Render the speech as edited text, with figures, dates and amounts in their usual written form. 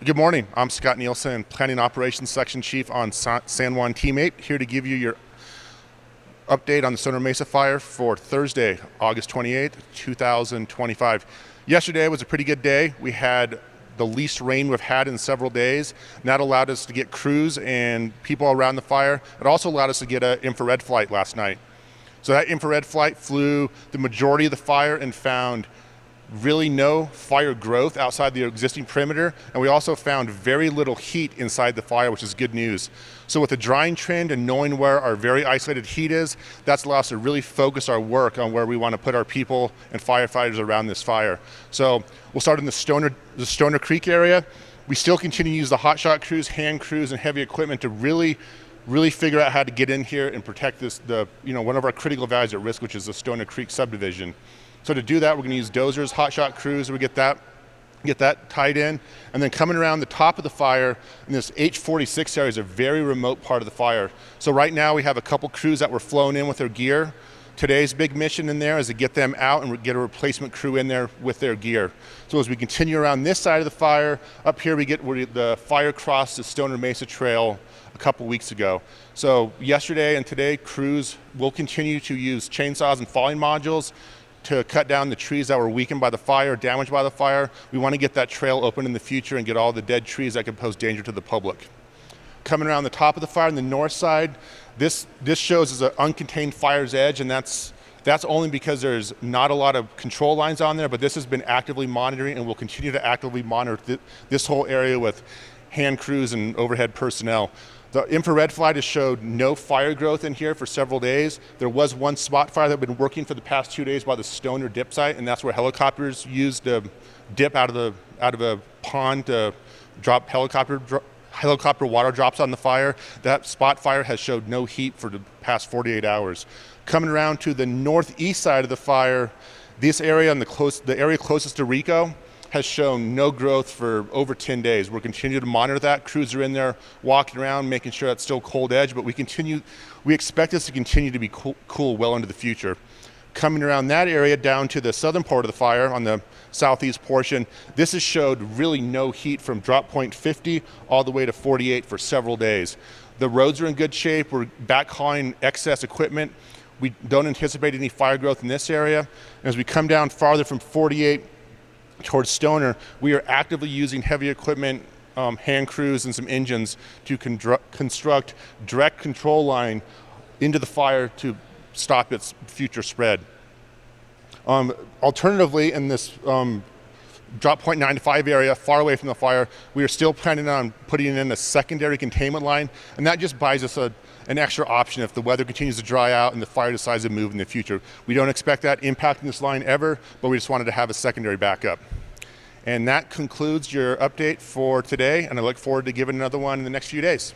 Good morning. I'm Scott Nielsen, Planning Operations Section Chief on San Juan Teammate, here to give you your update on the Stoner Mesa fire for Thursday, August 28th, 2025. Yesterday was a pretty good day. We had the least rain we've had in several days, and that allowed us to get crews and people around the fire. It also allowed us to get an infrared flight last night. So that infrared flight flew the majority of the fire and found really no fire growth outside the existing perimeter, and we also found very little heat inside the fire, which is good news. So with the drying trend and knowing where our very isolated heat is, that's allowed us to really focus our work on where we want to put our people and firefighters around this fire. So we'll start in the Stoner Creek area. We still continue to use the hotshot crews, hand crews, and heavy equipment to really figure out how to get in here and protect one of our critical values at risk, which is the Stoner Creek subdivision. So to do that, we're going to use dozers, hotshot crews, we get that tied in, and then coming around the top of the fire in this H46 area is a very remote part of the fire. So right now we have a couple crews that were flown in with their gear. Today's big mission in there is to get them out and get a replacement crew in there with their gear. So as we continue around this side of the fire, up here the fire crossed the Stoner Mesa Trail a couple weeks ago. So yesterday and today, crews will continue to use chainsaws and falling modules to cut down the trees that were weakened by the fire, damaged by the fire. We want to get that trail open in the future and get all the dead trees that could pose danger to the public. Coming around the top of the fire on the north side, this shows as an uncontained fire's edge, and that's only because there's not a lot of control lines on there, but this has been actively monitoring and will continue to actively monitor this whole area with hand crews and overhead personnel. The infrared flight has showed no fire growth in here for several days. There was one spot fire that had been working for the past 2 days by the Stoner dip site, and that's where helicopters used to dip out of a pond to drop helicopter water drops on the fire. That spot fire has showed no heat for the past 48 hours. Coming around to the northeast side of the fire, this area the area closest to Rico has shown no growth for over 10 days. We're continuing to monitor that. Crews are in there walking around, making sure it's still cold edge, but we expect this to continue to be cool well into the future. Coming around that area down to the southern part of the fire on the southeast portion, this has showed really no heat from drop point 50 all the way to 48 for several days. The roads are in good shape. We're backhauling excess equipment. We don't anticipate any fire growth in this area. And as we come down farther from 48 towards Stoner, we are actively using heavy equipment, hand crews, and some engines to construct direct control line into the fire to stop its future spread. Alternatively, in this drop point 95 area, far away from the fire, we are still planning on putting in a secondary containment line, and that just buys us an extra option if the weather continues to dry out and the fire decides to move in the future. We don't expect that impacting this line ever, but we just wanted to have a secondary backup. And that concludes your update for today, and I look forward to giving another one in the next few days.